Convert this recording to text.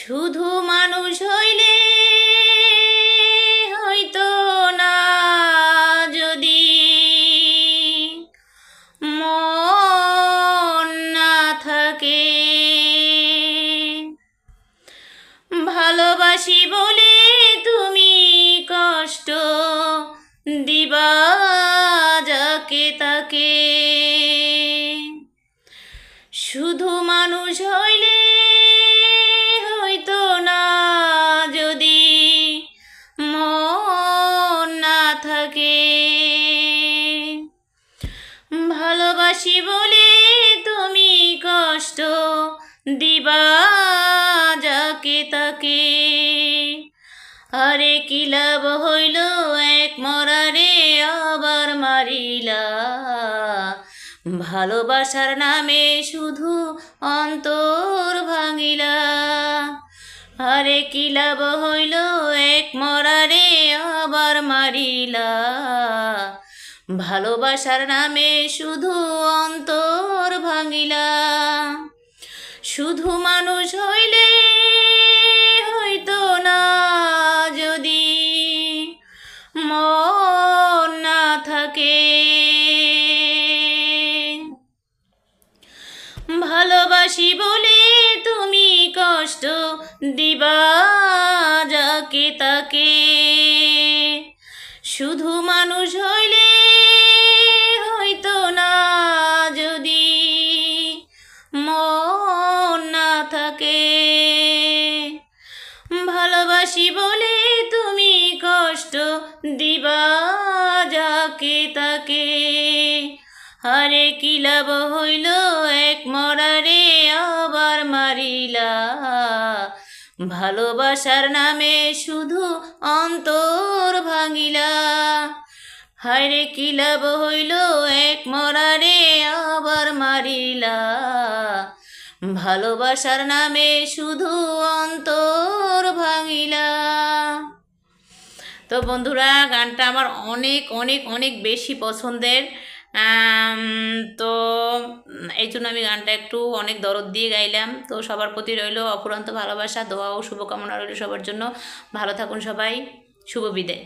শুধু মানুষ হইলে হয়তো না, যদি মন না থাকে। ভালোবাসি বলে তুমি কষ্ট দিবা যাকে তাকে। শুধু মানুষ হইলে হয়তো না, যদি মন না থাকে। ভালোবাসি বলে তুমি কষ্ট দিবা যাকে তাকে। আরে কি লাভ হইল এক মরারে আবার মারিলা, ভালোবাসার নামে শুধু অন্তর ভাঙিলা। আরে কি লাভ হইল এক মরারে আবার মারিলা, ভালোবাসার নামে শুধু অন্তর ভাঙিলা। শুধু মানুষ হইলে হইতো না, যদি মন না থাকে। ভালোবাসি বলে তুমি কষ্ট দিবা যাকে তাকে। শুধু মানুষ হইলে হইতো না, যদি মন না থাকে। ভালোবাসি বলে তুমি কষ্ট দিবা যাকে তাকে। আরে কি লাভ হইল এক মরারে আবার মারিলা, ভালোবাসার নামে শুধু অন্তর ভাঙিলা। হায়রে কি লাভ হইল এক মরারে আবার মারিলা, ভালোবাসার নামে শুধু অন্তর ভাঙিলা। তো বন্ধুরা, গানটা আমার অনেক অনেক অনেক বেশি পছন্দের। তো এই জন্য আমি গানটা একটু অনেক দরদ দিয়ে গাইলাম। তো সবার প্রতি রইল অফুরন্ত ভালোবাসা, দোয়া ও শুভকামনা রইল সবার জন্য। ভালো থাকুন সবাই, শুভ বিদায়।